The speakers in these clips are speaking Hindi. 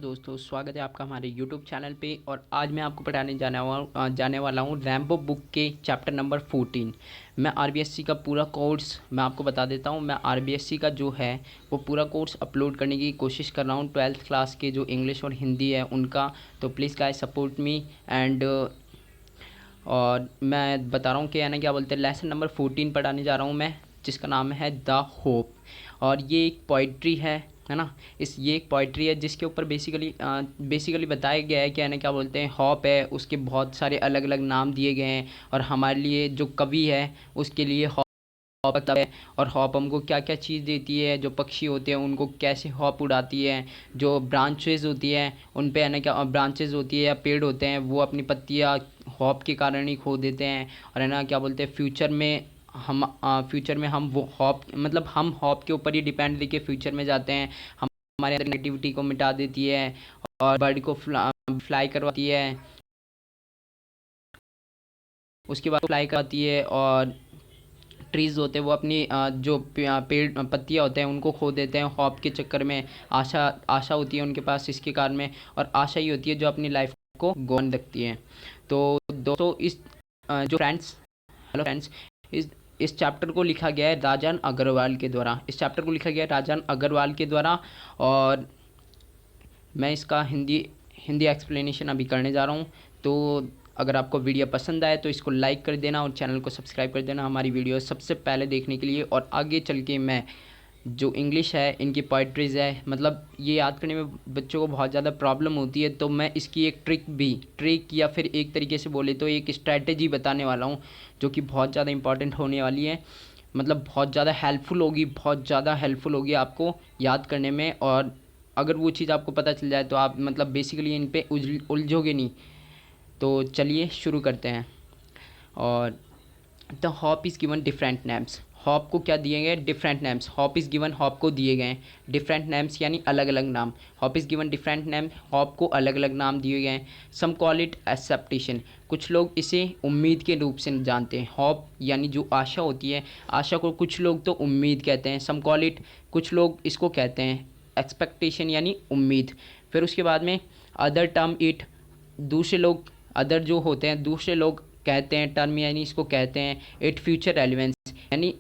दोस्तों, स्वागत है आपका हमारे YouTube चैनल पे। और आज मैं आपको पढ़ाने जाने वाला हूँ रैम्बो बुक के चैप्टर नंबर 14। मैं आरबीएससी का पूरा कोर्स मैं आपको बता देता हूँ। मैं आरबीएससी का जो है वो पूरा कोर्स अपलोड करने की कोशिश कर रहा हूँ। 12th क्लास के जो इंग्लिश और हिंदी है उनका, तो please guys support me. And और मैं बता रहा हूँ कि है ना, क्या बोलते हैं, लेसन नंबर 14 पढ़ाने जा रहा हूँ मैं, जिसका नाम है द होप। और ये एक पोइट्री है ना। ये एक पोइट्री है जिसके ऊपर बेसिकली बताया गया है कि है ना, क्या बोलते हैं, हॉप है, उसके बहुत सारे अलग अलग नाम दिए गए हैं। और हमारे लिए जो कवि है उसके लिए हॉप मतलब है। और हॉप हमको क्या क्या चीज़ देती है, जो पक्षी होते हैं उनको कैसे हॉप उड़ाती है, जो ब्रांचेज होती हैं उन पे है ना, क्या ब्रांचेज होती है या पेड़ होते हैं वो अपनी पत्तियाँ हॉप के कारण ही खो देते हैं। और है ना, क्या बोलते हैं, फ्यूचर में हम वो हॉप मतलब हम हॉप के ऊपर ही डिपेंड लेके फ्यूचर में जाते हैं। हमारे अंदर नेगेटिविटी को मिटा देती है और बर्ड को फ्लाई करवाती है। उसके बाद फ्लाई करवाती है। और ट्रीज़ होते हैं वो अपनी जो पेड़ पत्तियाँ होते हैं उनको खो देते हैं हॉप के चक्कर में। आशा आशा होती है उनके पास इसके कारण में, और आशा ही होती है जो अपनी लाइफ को गोन रखती है। तो दोस्तों, जो फ्रेंड्स हेलो फ्रेंड्स, इस चैप्टर को लिखा गया है राजन अग्रवाल के द्वारा। और मैं इसका हिंदी एक्सप्लेनेशन अभी करने जा रहा हूँ। तो अगर आपको वीडियो पसंद आए तो इसको लाइक कर देना और चैनल को सब्सक्राइब कर देना हमारी वीडियो सबसे पहले देखने के लिए। और आगे चल के मैं जो इंग्लिश है, इनकी पोइट्रीज़ है, मतलब ये याद करने में बच्चों को बहुत ज़्यादा प्रॉब्लम होती है, तो मैं इसकी एक ट्रिक या फिर एक तरीके से बोले तो एक स्ट्रैटेजी बताने वाला हूँ, जो कि बहुत ज़्यादा इंपॉर्टेंट होने वाली है। मतलब बहुत ज़्यादा हेल्पफुल होगी आपको याद करने में। और अगर वो चीज़ आपको पता चल जाए तो आप मतलब बेसिकली इन पे उलझोगे नहीं। तो चलिए शुरू करते हैं। और the hope is given different names. Hop को क्या दिए गए? Different names. Hop is given, hop को दिए गए डिफरेंट नेम्स यानी अलग अलग नाम। Hop is given different name, hop को अलग अलग नाम दिए गए हैं। सम कॉल इट एक्सेप्टेशन, कुछ लोग इसे उम्मीद के रूप से जानते हैं। हॉप यानी जो आशा होती है, आशा को कुछ लोग तो उम्मीद कहते हैं। सम कॉल इट, कुछ लोग इसको कहते हैं एक्सपेक्टेशन यानी उम्मीद। फिर उसके बाद में अदर टर्म इट, दूसरे लोग अदर जो होते हैं दूसरे लोग कहते हैं टर्म यानी इसको कहते हैं इट फ्यूचर रेलिवेंस यानी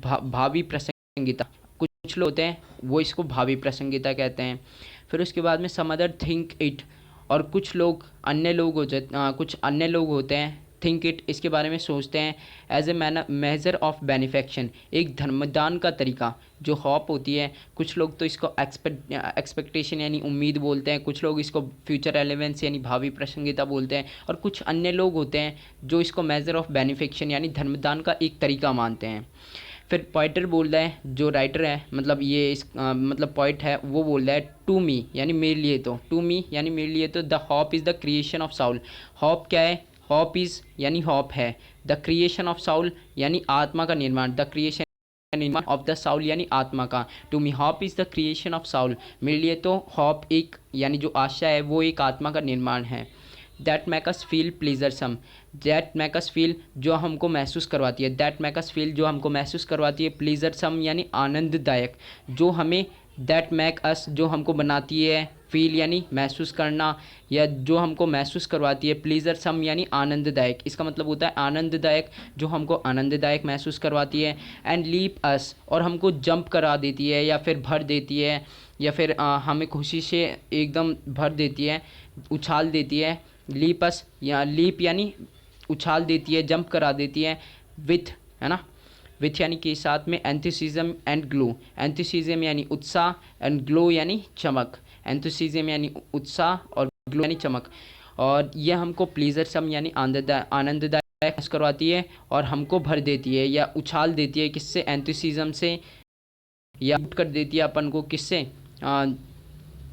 भावी प्रासंगिकता। कुछ लोग होते हैं वो इसको भावी प्रासंगिकता कहते हैं। फिर उसके बाद में सम अदर थिंक इट, और कुछ अन्य लोग होते हैं थिंक इट, इसके बारे में सोचते हैं एज ए मेजर ऑफ बेनिफेक्शन, एक धर्मदान का तरीका। जो हॉप होती है, कुछ लोग तो इसको एक्सपेक्टेशन यानी उम्मीद बोलते हैं, कुछ लोग इसको फ्यूचर रेलेवेंस यानी भावी प्रासंगिकता बोलते हैं, और कुछ अन्य लोग होते हैं जो इसको मेजर ऑफ बेनिफेक्शन यानी धर्मदान का एक तरीका मानते हैं। फिर पोइटर बोल रहा है, जो राइटर है मतलब मतलब पोइट है, वो बोल रहा है टू मी यानी मेरे लिए तो the hope is the creation of soul. Hope क्या है? हॉप इज़ यानी हॉप है, द क्रिएशन ऑफ साउल यानी आत्मा का निर्माण, the creation of the soul यानी आत्मा का। To me hope is the creation of soul, मेरे लिए तो हॉप एक यानी जो आशा है वो एक आत्मा का निर्माण है। That make us feel pleasuresome, that make us feel जो हमको महसूस करवाती है, दैट मेक अस फील जो हमको महसूस करवाती है, प्लीजरसम यानी आनंददायक, जो हमें दैट मेक अस जो हमको बनाती है, फील यानी महसूस करना, या जो हमको महसूस करवाती है, प्लीजरसम यानी आनंददायक, इसका मतलब होता है आनंददायक, जो हमको आनंददायक महसूस करवाती है। एंड लीप अस, और हमको जंप करा देती है या फिर भर देती है, या फिर हमें खुशी से एकदम भर देती है, उछाल देती है। लीपस या लीप यानी उछाल देती है, जंप करा देती है। विथ है ना, विथ यानी के साथ में। एंथुसिज्म एंड ग्लो, एंथुसिज्म यानी उत्साह, एंड ग्लो यानी चमक। एंथुसिज्म यानी उत्साह और ग्लो यानी चमक। और यह हमको प्लीजरसम यानी आनंददायक करवाती है और हमको भर देती है या उछाल देती है, किससे? एंथुसिज्म से, या कर देती है अपन को किससे,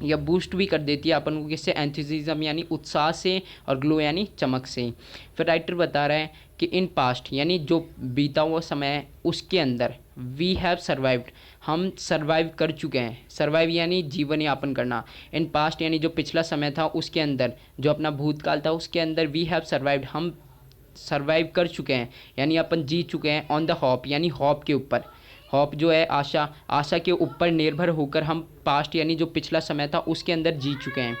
या बूस्ट भी कर देती है अपन को किससे? एंथुसिज्म यानी उत्साह से, और ग्लो यानी चमक से। फिर राइटर बता रहा है कि इन पास्ट यानी जो बीता हुआ समय है उसके अंदर, वी हैव सर्वाइव्ड, हम सर्वाइव कर चुके हैं। सर्वाइव यानी जीवन यापन करना। इन पास्ट यानी जो पिछला समय था उसके अंदर, जो अपना भूतकाल था उसके अंदर, वी हैव सर्वाइव्ड, हम सर्वाइव कर चुके हैं यानी अपन जी चुके हैं। ऑन द हॉप यानी हॉप के ऊपर, होप जो है आशा, आशा के ऊपर निर्भर होकर हम पास्ट यानी जो पिछला समय था उसके अंदर जी चुके हैं।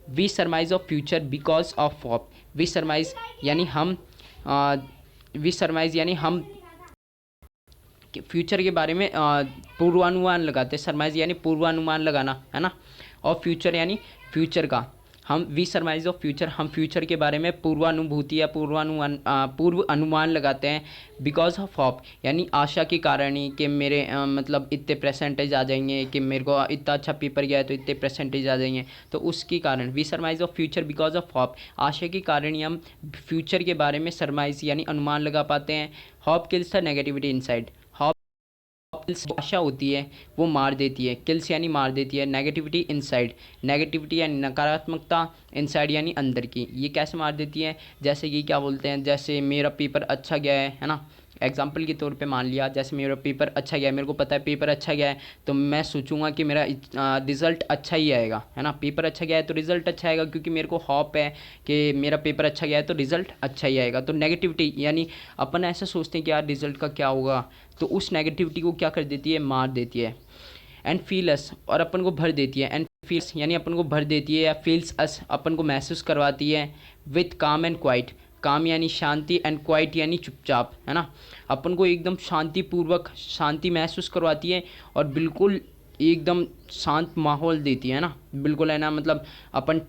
We surmise of future because of hope. We surmise यानी हम वी सरमाइज यानी हम फ्यूचर के बारे में पूर्वानुमान लगाते हैं। सरमाइज यानी पूर्वानुमान लगाना, है ना। और फ्यूचर यानी फ्यूचर का हम वी सरमाइज ऑफ फ्यूचर, हम फ्यूचर के बारे में पूर्वानुभूति या पूर्व अनुमान लगाते हैं। बिकॉज ऑफ होप यानी आशा के कारण ही कि मेरे मतलब इतने परसेंटेज आ जाएंगे, कि मेरे को इतना अच्छा पेपर गया है तो इतने परसेंटेज आ जाएंगे, तो उसके कारण we surmise of future because of hope. आशा के कारण ही हम फ्यूचर के बारे में सरमाइज यानी अनुमान लगा पाते हैं। Hope kills the negativity inside. Kills आशा होती है वो मार देती है, किल्स यानी मार देती है, नेगेटिविटी इनसाइड, नेगेटिविटी यानी नकारात्मकता, इनसाइड यानी अंदर की। ये कैसे मार देती है, जैसे कि क्या बोलते हैं, जैसे मेरा पेपर अच्छा गया है ना, एग्जाम्पल के तौर पे मान लिया, जैसे मेरा पेपर अच्छा गया है, मेरे को पता है पेपर अच्छा गया है, तो मैं सोचूंगा कि मेरा रिज़ल्ट अच्छा ही आएगा, है ना। पेपर अच्छा गया है तो रिज़ल्ट अच्छा आएगा, क्योंकि मेरे को होप है कि मेरा पेपर अच्छा गया है तो रिज़ल्ट अच्छा ही आएगा। तो नेगेटिविटी यानी अपन ऐसा सोचते हैं कि यार रिज़ल्ट का क्या होगा, तो उस नेगेटिविटी को क्या कर देती है, मार देती है। एंड फील अस, और अपन को भर देती है। एंड फील्स यानी अपन को भर देती है, या फील्स अस अपन को महसूस करवाती है विथ काम एंड क्वाइट। काम यानी शांति, एंड क्वाइट यानी चुपचाप, है ना। अपन को एकदम शांतिपूर्वक शांति महसूस करवाती है और बिल्कुल एकदम शांत माहौल देती है ना, बिल्कुल, है ना। मतलब अपन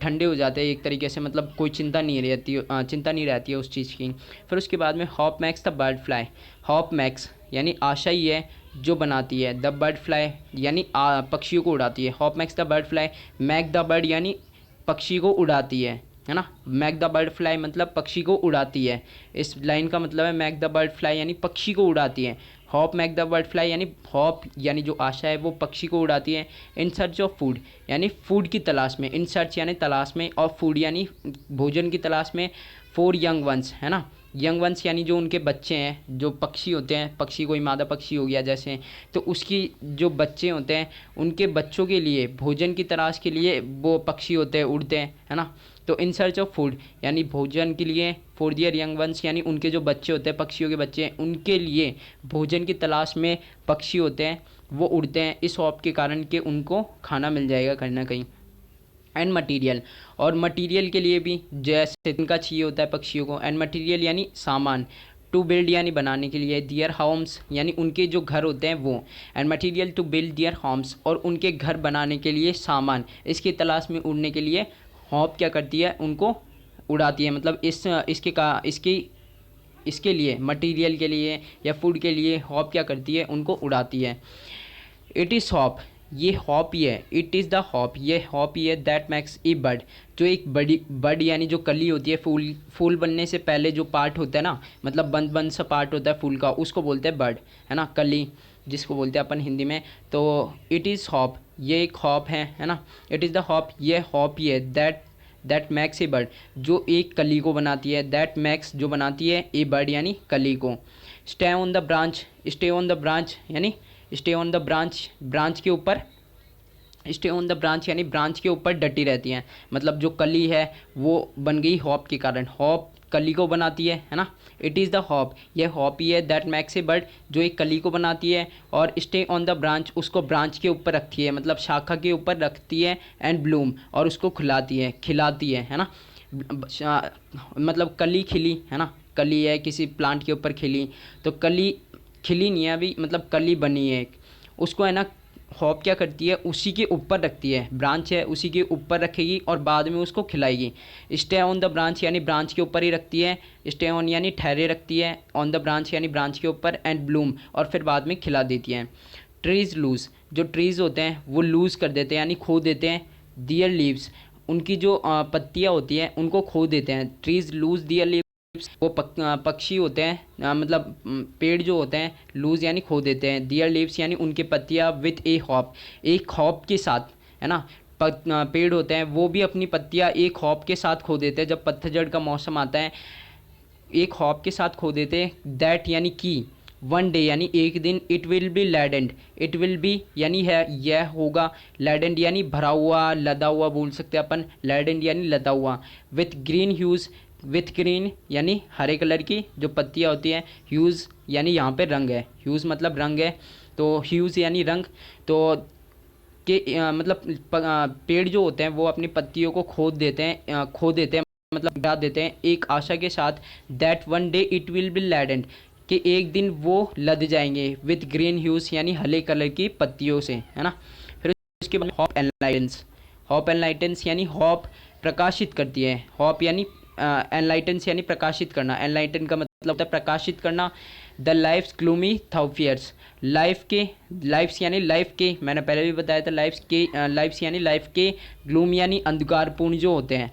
ठंडे हो जाते हैं एक तरीके से, मतलब कोई चिंता नहीं रहती है उस चीज़ की। फिर उसके बाद में hope makes the bird fly. Hope max यानी आशा ही है जो बनाती है, द बर्ड फ्लाई यानी पक्षियों को उड़ाती है। Hope makes the bird fly, make the bird यानी पक्षी को उड़ाती है ना। मैक द बर्ड फ्लाई मतलब पक्षी को उड़ाती है। इस लाइन का मतलब है मैक द बर्ड फ्लाई यानी पक्षी को उड़ाती है। Hope make the bird fly यानी हॉप यानी जो आशा है वो पक्षी को उड़ाती है। इन सर्च ऑफ फूड यानी फूड की तलाश में, इन सर्च यानी तलाश में, और फूड यानी भोजन की तलाश में। फॉर यंग वंस, है ना। यंग वंस यानी जो उनके बच्चे हैं, जो पक्षी होते हैं, पक्षी कोई मादा पक्षी हो गया जैसे, तो उसकी जो बच्चे होते हैं उनके बच्चों के लिए भोजन की तलाश के लिए वो पक्षी होते हैं, उड़ते हैं, है ना। तो इन सर्च ऑफ फूड यानी भोजन के लिए, फॉर दियर यंग वंस यानी उनके जो बच्चे होते हैं, पक्षियों के बच्चे, उनके लिए भोजन की तलाश में पक्षी होते हैं, वो उड़ते हैं इस हॉप के कारण कि उनको खाना मिल जाएगा कहीं ना कहीं। एंड मटीरियल, और मटीरियल के लिए भी जैसे इनका चाहिए होता है पक्षियों को। एंड मटीरियल यानी सामान, टू बिल्ड यानी बनाने के लिए, दियर होम्स यानी उनके जो घर होते हैं वो। And material to build their homes, और उनके घर बनाने के लिए सामान, इसकी तलाश में उड़ने के लिए हॉप क्या करती है, उनको उड़ाती है। मतलब इसके लिए, मटेरियल के लिए या फूड के लिए हॉप क्या करती है, उनको उड़ाती है। इट इज़ हॉप, ये हॉप ही है, इट इज़ द हॉप, ये हॉप ही है दैट मैक्स ए बर्ड, जो एक बड़ी बर्ड यानी जो कली होती है, फूल बनने से पहले जो पार्ट होता है ना, मतलब बंद सा पार्ट होता है फूल का, उसको बोलते हैं बर्ड, है ना, कली जिसको बोलते हैं अपन हिंदी में। तो इट इज़ हॉप, ये एक हॉप है ना। इट इज़ द हॉप, ये हॉप ही है दैट मैक्स ए बर्ड, जो एक कली को बनाती है। दैट मैक्स जो बनाती है ए बर्ड यानी कली को। Stay on the branch, stay on the branch यानी stay on the branch, branch के ऊपर, स्टे ऑन द ब्रांच यानी ब्रांच के ऊपर डटी रहती हैं। मतलब जो कली है वो बन गई हॉप के कारण, हॉप कली को बनाती है ना। इट इज़ द हॉप, ये हॉप ही है दैट मैक्स ए बर्ड, जो एक कली को बनाती है। और स्टे ऑन द ब्रांच, उसको ब्रांच के ऊपर रखती है, मतलब शाखा के ऊपर रखती है। एंड ब्लूम, और उसको खिलाती है ना। मतलब कली खिली, है ना, कली है किसी प्लांट के ऊपर खिली, तो कली खिली नहीं है अभी, मतलब कली बनी है एक, उसको है ना हॉप क्या करती है, उसी के ऊपर रखती है, ब्रांच है उसी के ऊपर रखेगी और बाद में उसको खिलाएगी। स्टे ऑन द ब्रांच यानी ब्रांच के ऊपर ही रखती है, स्टे ऑन यानी ठहरे रखती है, ऑन द ब्रांच यानी ब्रांच के ऊपर, एंड ब्लूम और फिर बाद में खिला देती है। ट्रीज़ लूज़, जो ट्रीज़ होते हैं वो लूज़ कर देते हैं यानी खो देते हैं। दियर लीव्स, उनकी जो पत्तियाँ होती हैं उनको खो देते हैं। ट्रीज़ लूज़ दियर लीव्स, वो पक्षी होते हैं, मतलब पेड़ जो होते हैं, लूज यानी खो देते हैं। दियर लीव्स यानी उनके पत्तियाँ, विथ ए हॉप, एक हॉप के साथ, है ना। पेड़ होते हैं वो भी अपनी पत्तियाँ एक हॉप के साथ खो देते हैं। जब पतझड़ का मौसम आता है एक हॉप के साथ खो देते हैं। दैट यानी कि, वन डे यानी एक दिन, it will be laden, it will be यानी है यह होगा, लैडेंड यानी भरा हुआ, लदा हुआ बोल सकते हैं अपन, लैडेंड यानी लदा हुआ, with green hues with green यानी हरे कलर की जो पत्तियाँ होती हैं, ह्यूज़ यानी यहाँ पे रंग है, ह्यूज़ मतलब रंग है, तो ह्यूज़ यानी रंग। तो मतलब पेड़ जो होते हैं वो अपनी पत्तियों को खो देते हैं मतलब गिरा देते हैं एक आशा के साथ, that one day it will be laden, कि एक दिन वो लद जाएंगे विथ ग्रीन ह्यूज यानी हरे कलर की पत्तियों से, है ना। फिर उसके बाद हॉप एनलाइटेंस, हॉप एनलाइटेंस यानी हॉप प्रकाशित करती है, हॉप यानी एनलाइटेंस यानी प्रकाशित करना, एनलाइटन का मतलब होता है प्रकाशित करना। द लाइफ्स ग्लूमी थाउफियर्स, लाइफ्स यानी लाइफ के, मैंने पहले भी बताया था लाइफ्स यानी लाइफ के, ग्लूम यानी अंधकारपूर्ण जो होते हैं,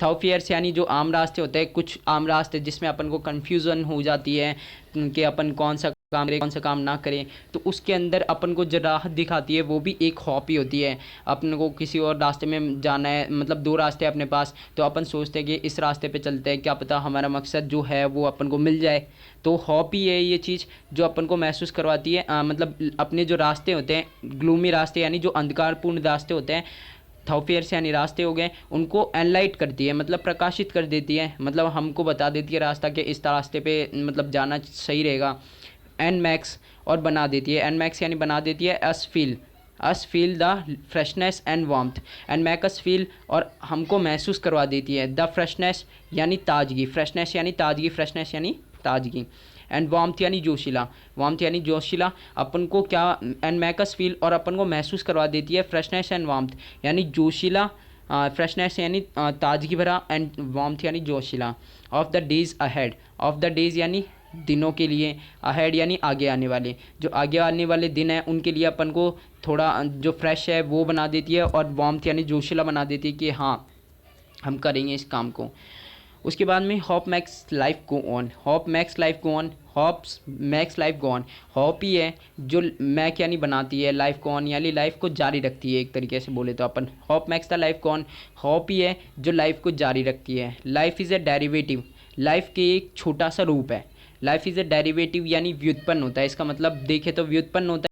थाउफियर्स यानी जो आम रास्ते होते हैं, कुछ आम रास्ते जिसमें अपन को कन्फ्यूज़न हो जाती है कि अपन कौन सा काम करें कौन सा काम ना करें, तो उसके अंदर अपन को जो राह दिखाती है वो भी एक हॉप ही होती है। अपन को किसी और रास्ते में जाना है, मतलब दो रास्ते अपने पास, तो अपन सोचते हैं कि इस रास्ते पे चलते हैं, क्या पता हमारा मकसद जो है वो अपन को मिल जाए। तो हॉप ही है ये चीज़ जो अपन को महसूस करवाती है, मतलब अपने जो रास्ते होते हैं ग्लूमी रास्ते यानी जो अंधकारपूर्ण रास्ते होते हैं, थाउफियर्स यानी रास्ते हो गए, उनको एनलाइट करती है मतलब प्रकाशित कर देती है, मतलब हमको बता देती है रास्ता कि इस रास्ते पे मतलब जाना सही रहेगा। एन मैक्स और बना देती है, एन मैक्स यानी बना देती है us feel the freshness and warmth, and make us feel और हमको महसूस करवा देती है द फ्रेशनेस यानी ताजगी, फ्रेशनेस यानी ताजगी, फ्रेशनेस यानी ताजगी, एंड वार्मथ यानी जोशीला, वार्मथ यानी जोशीला, अपन को क्या एंड मैक अस फील और अपन को महसूस करवा देती है फ्रेशनेस एंड वार्मथ यानी जोशीला, फ्रेशनेस यानी ताजगी भरा, एंड वार्मथ यानी जोशीला, of the days ahead, of the days यानी दिनों के लिए, अहेड यानी आगे आने वाले, जो आगे आने वाले दिन हैं उनके लिए अपन को थोड़ा जो फ्रेश है वो बना देती है, और वार्मथ यानी जोशीला बना देती है कि हाँ हम करेंगे इस काम को। उसके बाद में hope makes life go on, hope makes life go on, hopes makes life go on, hope ही है जो मैक यानी बनाती है, लाइफ गो ऑन यानी लाइफ को जारी रखती है, एक तरीके से बोले तो अपन hope makes the life go on, hope ही है जो लाइफ को जारी रखती है। Life is a derivative, life के एक छोटा सा रूप है, लाइफ इज़ ए डेरिवेटिव यानी व्युत्पन्न होता है, इसका मतलब देखें तो व्युत्पन्न होता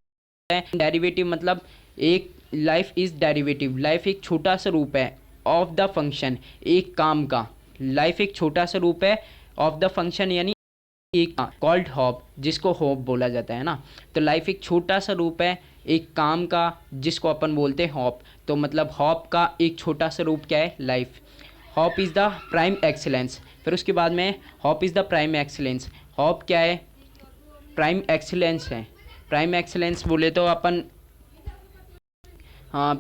है, डेरिवेटिव मतलब एक, लाइफ इज़ डेरिवेटिव, लाइफ एक छोटा सा रूप है ऑफ द फंक्शन, एक काम का, लाइफ एक छोटा सा रूप है ऑफ द फंक्शन यानी एक कॉल्ड हॉप, जिसको होप बोला जाता है ना। तो लाइफ एक छोटा सा रूप है एक काम का जिसको अपन बोलते हैं हॉप, तो मतलब हॉप का एक छोटा सा रूप क्या है, life. Hop is the prime excellence, फिर उसके बाद में hop is the prime excellence, hop क्या है, प्राइम एक्सीलेंस है। प्राइम एक्सीलेंस बोले तो अपन, हाँ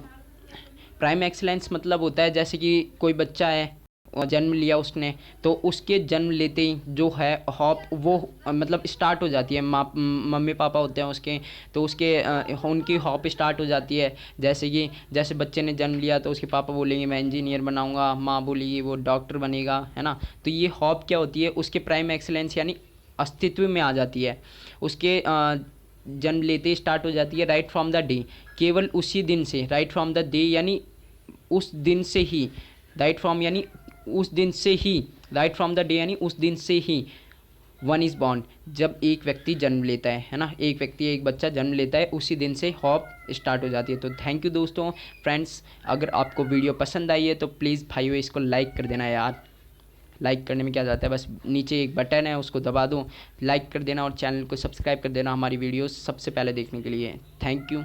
प्राइम एक्सीलेंस मतलब होता है जैसे कि कोई बच्चा है और जन्म लिया उसने, तो उसके जन्म लेते ही जो है हॉप वो मतलब स्टार्ट हो जाती है, माँ मम्मी पापा होते हैं उसके, तो उसके उनकी हॉप स्टार्ट हो जाती है, जैसे कि जैसे बच्चे ने जन्म लिया तो उसके पापा बोलेंगे मैं इंजीनियर बनाऊंगा, माँ बोलेगी वो डॉक्टर बनेगा, है ना। तो ये हॉप क्या होती है, उसके प्राइम एक्सीलेंस यानी अस्तित्व में आ जाती है, उसके जन्म लेते ही स्टार्ट हो जाती है, राइट फ्रॉम द डे, केवल उसी दिन से, राइट फ्रॉम द डे यानी उस दिन से ही, राइट फ्रॉम यानी उस दिन से ही, राइट फ्रॉम द डे यानी उस दिन से ही, वन इज़ बॉर्न जब एक व्यक्ति जन्म लेता है ना, एक व्यक्ति एक बच्चा जन्म लेता है उसी दिन से हॉप स्टार्ट हो जाती है। तो थैंक यू दोस्तों, फ्रेंड्स, अगर आपको वीडियो पसंद आई है तो प्लीज़ भाइयों इसको लाइक कर देना यार, लाइक करने में क्या जाता है, बस नीचे एक बटन है उसको दबा दो, लाइक कर देना और चैनल को सब्सक्राइब कर देना हमारी वीडियोस सबसे पहले देखने के लिए। Thank you.